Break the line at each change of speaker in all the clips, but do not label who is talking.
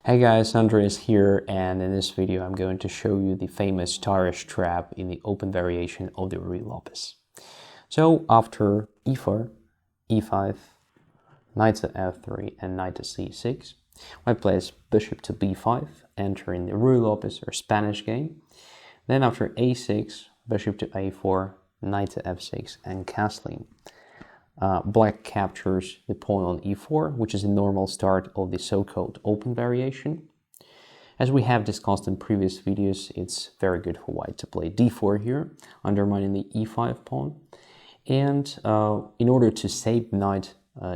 Hey guys, Andrey is here, and in this video I'm going to show you the famous Tarrasch Trap in the open variation of the Ruy Lopez. So after e4, e5, knight to f3 and knight to c6, white plays bishop to b5, entering the Ruy Lopez or Spanish game. Then after a6, bishop to a4, knight to f6 and castling. Black captures the pawn on e4, which is a normal start of the so-called open variation. As we have discussed in previous videos, it's very good for white to play d4 here, undermining the e5 pawn. And in order to save the knight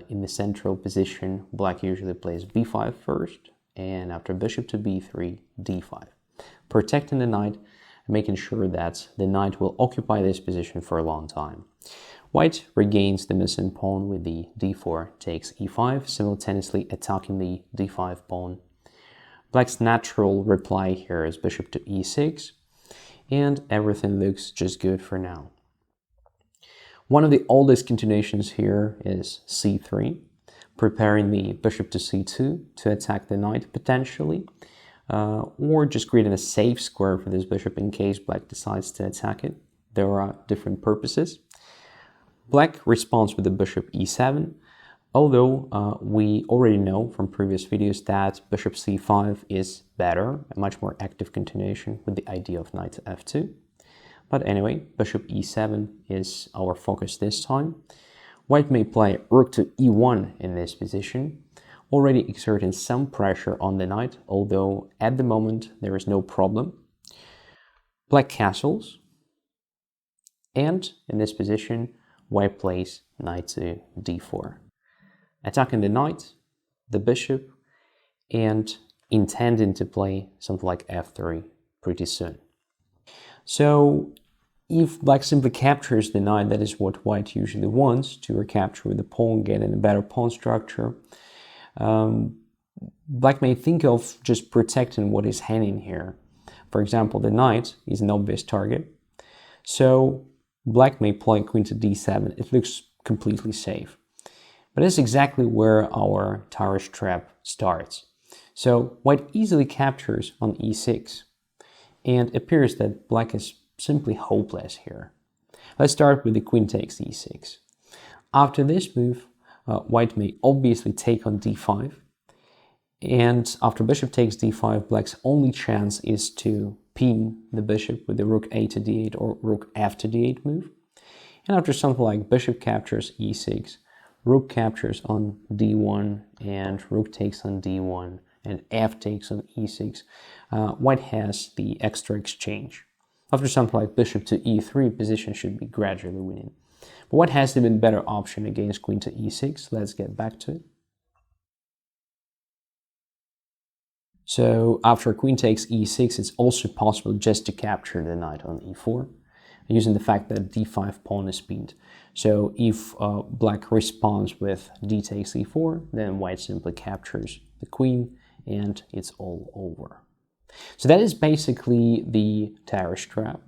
in the central position, black usually plays b5 first, and after bishop to b3, d5, protecting the knight, making sure that the knight will occupy this position for a long time. White regains the missing pawn with the d4 takes e5, simultaneously attacking the d5 pawn. Black's natural reply here is bishop to e6, and everything looks just good for now. One of the oldest continuations here is c3, preparing the bishop to c2 to attack the knight potentially, or just creating a safe square for this bishop in case black decides to attack it. There are different purposes. Black responds with the bishop e7, although we already know from previous videos that bishop c5 is better, a much more active continuation with the idea of knight to f2. But anyway, bishop e7 is our focus this time. White may play rook to e1 in this position, already exerting some pressure on the knight, although at the moment there is no problem. Black castles, and in this position, white plays knight to d4, attacking the knight, the bishop, and intending to play something like f3 pretty soon. So if black simply captures the knight, that is what white usually wants, to recapture with the pawn, getting a better pawn structure. Black may think of just protecting what is hanging here. For example, the knight is an obvious target, so black may play queen to d7. It looks completely safe. But that's exactly where our Tarrasch Trap starts. So white easily captures on e6, and it appears that black is simply hopeless here. Let's start with the queen takes e6. After this move, white may obviously take on d5, and after bishop takes d5, black's only chance is to pin the bishop with the rook a to d8 or rook f to d8 move. And after something like bishop captures e6, rook captures on d1, and rook takes on d1, and f takes on e6, white has the extra exchange. After something like bishop to e3, position should be gradually winning. But what has the even better option against queen to e6? Let's get back to it. So after queen takes e6, it's also possible just to capture the knight on e4, using the fact that d5 pawn is pinned. So if black responds with d takes e4, then white simply captures the queen, and it's all over. So that is basically the Tarrasch Trap.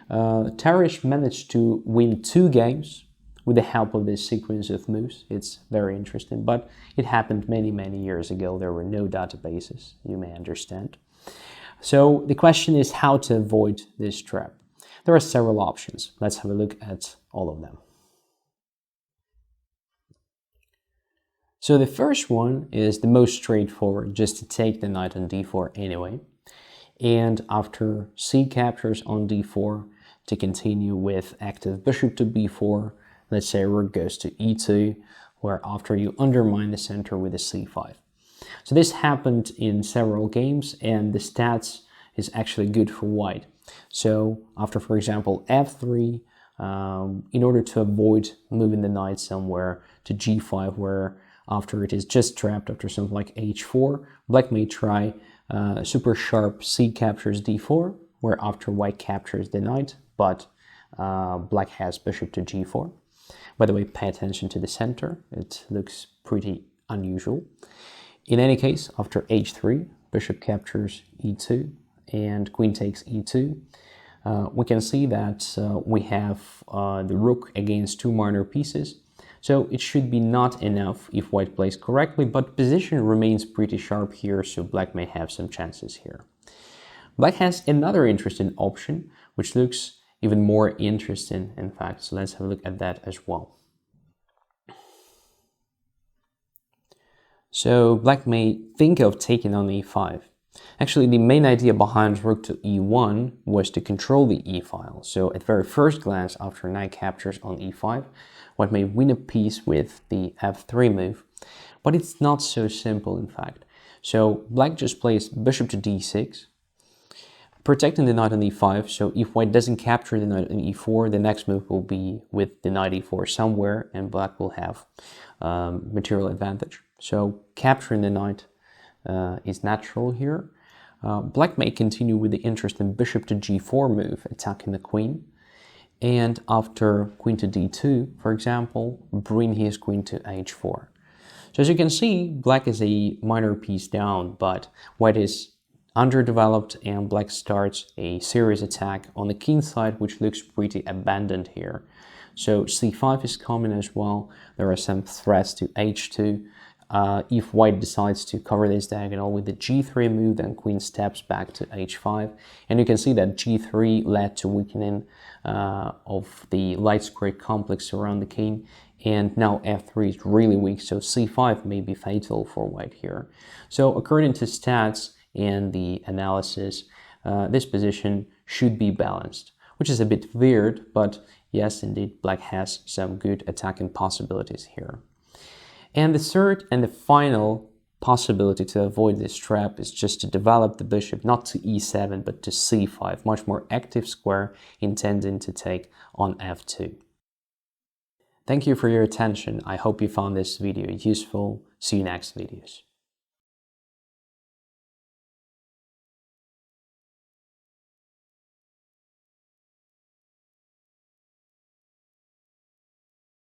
Tarrasch managed to win 2 games with the help of this sequence of moves. It's very interesting, but it happened many, many years ago. There were no databases, you may understand. So the question is how to avoid this trap. There are several options. Let's have a look at all of them. So the first one is the most straightforward, just to take the knight on d4 anyway. And after c captures on d4, to continue with active bishop to b4, let's say rook goes to e2, where after you undermine the center with a c5. So this happened in several games, and the stats is actually good for white. So after, for example, f3, in order to avoid moving the knight somewhere to g5, where after it is just trapped after something like h4, black may try super sharp c captures d4, where after white captures the knight, but black has bishop to g4. By the way, pay attention to the center. It looks pretty unusual. In any case, after h3, bishop captures e2, and queen takes e2. We can see that we have the rook against 2 minor pieces. So it should be not enough if white plays correctly, but position remains pretty sharp here, so black may have some chances here. Black has another interesting option, which looks even more interesting, in fact, so let's have a look at that as well. So black may think of taking on e5. Actually, the main idea behind rook to e1 was to control the e-file. So at very first glance, after knight captures on e5, white may win a piece with the f3 move, but it's not so simple, in fact. So black just plays bishop to d6, protecting the knight on e5, so if white doesn't capture the knight on e4, the next move will be with the knight e4 somewhere, and black will have material advantage. So capturing the knight is natural here. Black may continue with the interesting bishop to g4 move, attacking the queen. And after queen to d2, for example, bring his queen to h4. So as you can see, black is a minor piece down, but white is underdeveloped, and black starts a serious attack on the king side, which looks pretty abandoned here. So c5 is coming as well. There are some threats to h2. If white decides to cover this diagonal with the g3 move, then queen steps back to h5. And you can see that g3 led to weakening of the light square complex around the king. And now f3 is really weak, so c5 may be fatal for white here. So according to stats and the analysis, this position should be balanced, which is a bit weird, but yes, indeed, black has some good attacking possibilities here. And the third and the final possibility to avoid this trap is just to develop the bishop not to e7 but to c5, much more active square intending to take on f2. Thank you for your attention. I hope you found this video useful. See you next videos.